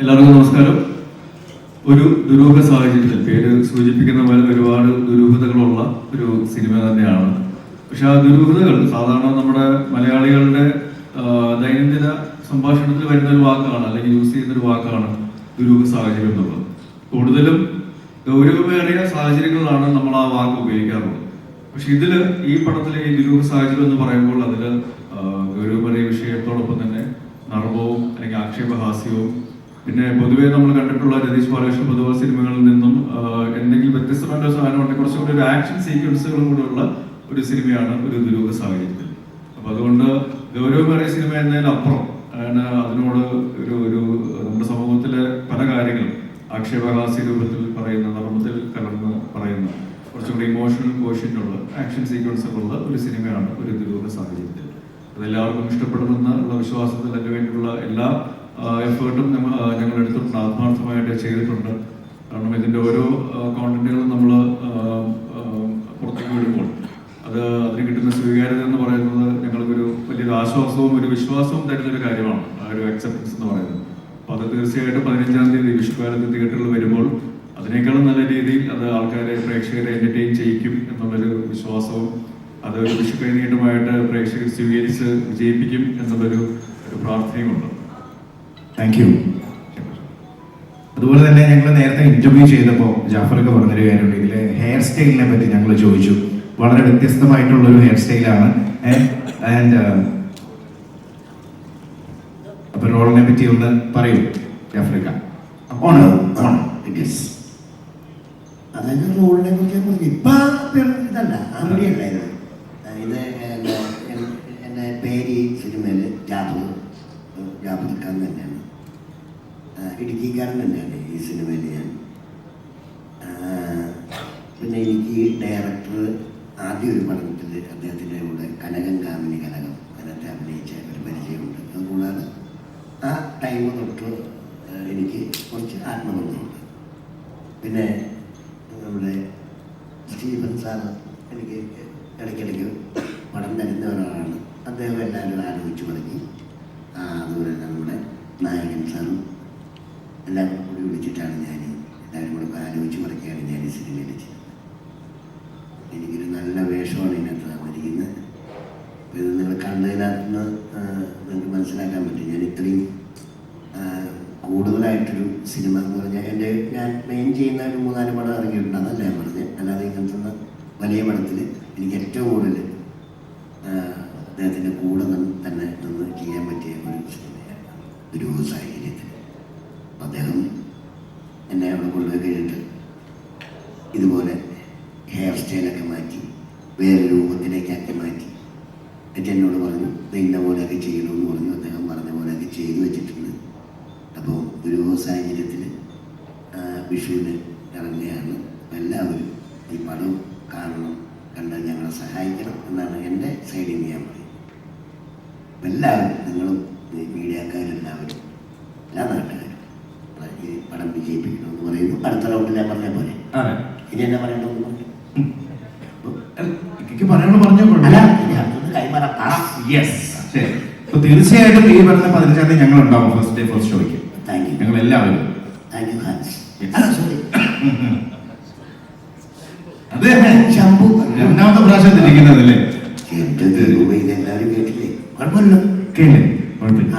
എല്ലാവർക്കും നമസ്കാരം. ഒരു ദുരൂഹ സാഹചര്യത്തിൽ പേര് സൂചിപ്പിക്കുന്ന പോലെ ഒരുപാട് ദുരൂഹതകളുള്ള ഒരു സിനിമ തന്നെയാണ്. പക്ഷെ ആ ദുരൂഹതകൾ സാധാരണ നമ്മുടെ മലയാളികളുടെ ദൈനംദിന സംഭാഷണത്തിൽ വരുന്ന ഒരു വാക്കാണ്, അല്ലെങ്കിൽ യൂസ് ചെയ്യുന്ന ഒരു വാക്കാണ് ദുരൂഹ സാഹചര്യം എന്നുള്ളത്. കൂടുതലും ഗൗരവമേറിയ സാഹചര്യങ്ങളിലാണ് നമ്മൾ ആ വാക്ക് ഉപയോഗിക്കാറുള്ളത്. പക്ഷെ ഇതില് ഈ പടത്തിലെ ഈ ദുരൂഹ സാഹചര്യം എന്ന് പറയുമ്പോൾ അതില് ഗൗരവമേറിയ വിഷയത്തോടൊപ്പം തന്നെ നർമ്മവും അല്ലെങ്കിൽ ആക്ഷേപഹാസ്യവും പിന്നെ പൊതുവേ നമ്മൾ കണ്ടിട്ടുള്ള രതീഷ് ബാലകൃഷ്ണൻ പൊതുവായ സിനിമകളിൽ നിന്നും എന്തെങ്കിലും വ്യത്യസ്തമായ സാധനമുണ്ട്, കുറച്ചുകൂടി ഒരു ആക്ഷൻ സീക്വൻസുകളും കൂടെ ഉള്ള ഒരു സിനിമയാണ് ഒരു ദുരൂഹ സാഹചര്യത്തിൽ. അപ്പൊ അതുകൊണ്ട് ഗൗരവമേറിയ സിനിമ എന്നതിനപ്പുറം അതിനോട് ഒരു ഒരു നമ്മുടെ സമൂഹത്തിലെ പല കാര്യങ്ങളും ആക്ഷേപഹാസ്യ രൂപത്തിൽ പറയുന്ന, നർമ്മത്തിൽ കലർന്ന് പറയുന്ന, കുറച്ചുകൂടി ഇമോഷണൽ കോഷ്യൻ്റുള്ള ആക്ഷൻ സീക്വൻസുകളുള്ള ഒരു സിനിമയാണ് ഒരു ദുരൂഹ സാഹചര്യത്തിൽ. അതെല്ലാവർക്കും ഇഷ്ടപ്പെടുമെന്നുള്ള വിശ്വാസത്തിൽ അതിനു വേണ്ടിയുള്ള എല്ലാ എഫേർട്ടും ഞങ്ങൾ എടുത്തിട്ടുണ്ട്, ആത്മാർത്ഥമായിട്ട് ചെയ്തിട്ടുണ്ട്. കാരണം ഇതിൻ്റെ ഓരോ കോണ്ടന്റുകളും നമ്മൾ പുറത്തേക്ക് വിടുമ്പോൾ അതിന് കിട്ടുന്ന സ്വീകാര്യത എന്ന് പറയുന്നത് ഞങ്ങൾക്കൊരു വലിയൊരു ആശ്വാസവും ഒരു വിശ്വാസവും തരുന്നൊരു കാര്യമാണ്, ആ ഒരു അക്സെപ്റ്റൻസ് എന്ന് പറയുന്നത്. അപ്പോൾ അത് തീർച്ചയായിട്ടും 15-ാം തീയതി വിഷുക്കാലത്ത് തിയേറ്ററിൽ വരുമ്പോൾ അതിനേക്കാളും നല്ല രീതിയിൽ അത് ആൾക്കാരെ, പ്രേക്ഷകരെ എന്റർടൈൻ ചെയ്യിക്കും എന്നുള്ളൊരു വിശ്വാസവും അത് ഒരു വിഷു കൈനീട്ടമായിട്ട് പ്രേക്ഷകർ സ്വീകരിച്ച് വിജയിപ്പിക്കും എന്നുള്ളൊരു പ്രാർത്ഥനയുമുണ്ട്. Thank you. അതുപോലെ തന്നെ ഞങ്ങൾ നേരത്തെ ഇന്റർവ്യൂ ചെയ്തപ്പോൾ ജാഫറൊക്കെ പറഞ്ഞൊരു കാര്യമുണ്ട്, ഇതിലെ ഹെയർ സ്റ്റൈലിനെ പറ്റി ഞങ്ങൾ ചോദിച്ചു. വളരെ വ്യത്യസ്തമായിട്ടുള്ളൊരു ഹെയർ സ്റ്റൈലാണ്. ആൻഡ് അപ്പൊ റോളിനെ പറ്റി ഒന്ന് പറയൂ ജാഫറിക്ക. അതായത് റോളിനെ കുറിച്ച് പറഞ്ഞു ഇപ്പൊ ഇതല്ല അങ്ങനെയല്ലായിരുന്നു. ഇത് എൻ്റെ പേര് ഈ സിനിമയിൽ ജാഫർ ഖാൻ തന്നെയാണ്, ഇടുക്കിക്കാരൻ തന്നെയാണ് ഈ സിനിമയിൽ ഞാൻ. പിന്നെ എനിക്ക് ഡയറക്ടർ ആദ്യ ഒരു പടത്തിൽ അദ്ദേഹത്തിൻ്റെ കൂടെ കനകം കാമിനി കനകം അതിനകത്ത് അഭിനയിച്ച ഒരു പരിചയമുണ്ട്. അതുകൂടാതെ ആ ടൈം തൊട്ട് എനിക്ക് കുറച്ച് ആത്മബന്ധമുണ്ട്. പിന്നെ നമ്മുടെ സ്റ്റീഫൻ സാർ എനിക്ക് ഇടയ്ക്കിടയ്ക്ക് പടം തരുന്ന ഒരാളാണ്. അദ്ദേഹം എല്ലാവരും ആലോചിച്ച് പറഞ്ഞ് അതുപോലെ നമ്മുടെ നായകൻ സാറും എല്ലാവരും കൂടി വിളിച്ചിട്ടാണ് ഞാൻ എല്ലാവരും കൂടെ ആലോചിച്ച് പറയ്ക്കുകയാണ് ഞാൻ ഈ സിനിമയിൽ ചെയ്തത്. എനിക്കൊരു നല്ല വേഷമാണ് ഇതിനകത്ത് തന്നിരിക്കുന്നത്. അപ്പോൾ ഇത് നിങ്ങൾ കണ്ടതിനകത്തുനിന്ന് നിങ്ങൾക്ക് മനസ്സിലാക്കാൻ പറ്റും ഞാൻ ഇത്രയും കൂടുതലായിട്ടൊരു സിനിമ എന്ന് പറഞ്ഞാൽ ഞാൻ മെയിൻ ചെയ്യുന്ന ഒരു 3-4 പടം ഇറങ്ങിയിട്ടുണ്ട്, അതല്ല ഞാൻ പറഞ്ഞത്. അല്ലാതെ ഇങ്ങനത്തെ വലിയ പടത്തിൽ എനിക്ക് ഏറ്റവും കൂടുതൽ അദ്ദേഹത്തിൻ്റെ കൂടെ തന്നെ നിന്ന് ചെയ്യാൻ പറ്റിയ ഒരു സിനിമയാണ് ഒരു സാഹചര്യത്തിൽ. അദ്ദേഹം എന്നെ അവിടെ കൊണ്ടുപോയി കഴിഞ്ഞിട്ട് ഇതുപോലെ ഹെയർ സ്റ്റൈലൊക്കെ മാറ്റി വേറെ രൂപത്തിലേക്കാക്കി മാറ്റി എന്നിട്ട് എന്നോട് പറഞ്ഞു ഇന്ന പോലെയൊക്കെ ചെയ്യണമെന്ന് പറഞ്ഞു. അദ്ദേഹം പറഞ്ഞ പോലെയൊക്കെ ചെയ്തു വെച്ചിട്ടുണ്ട്. അപ്പോൾ ഒരു സാഹചര്യത്തിൽ വിഷുവിന് ഇറങ്ങുകയാണ്. അപ്പോൾ എല്ലാവരും ഈ പടം കാണണം, കണ്ട് ഞങ്ങളെ സഹായിക്കണം എന്നാണ് എൻ്റെ സൈഡിൽ നിന്ന് ഞാൻ പറയും. അപ്പം എല്ലാവരും നിങ്ങളും മീഡിയക്കാരെല്ലാവരും എല്ലാ നാട്ടുകാരും ഈ പടം വിജയിപ്പിക്കണമെന്ന് പറയുന്നു. അടുത്ത റൗണ്ടിൽ ഞാൻ പറഞ്ഞ പോലെ ഇനി എന്നെ പറയണമെന്ന് പറഞ്ഞു തീർച്ചയായിട്ടും ഈ പറഞ്ഞ 15-ാം തീയതി ഞങ്ങൾ ഉണ്ടാവും ഫസ്റ്റ് ഡേ ഫസ്റ്റ് ഷോയ്ക്ക്. Thank you. ഞങ്ങൾ എല്ലാവരും അതെ ശംഭു 2ാമത്തെ പ്രാവശ്യം തിരിക്കുന്നതല്ലേ? എല്ലാവരും കേട്ടില്ലേ? കുഴപ്പമില്ല, കേട്ടില്ലേ? കുഴപ്പമില്ല.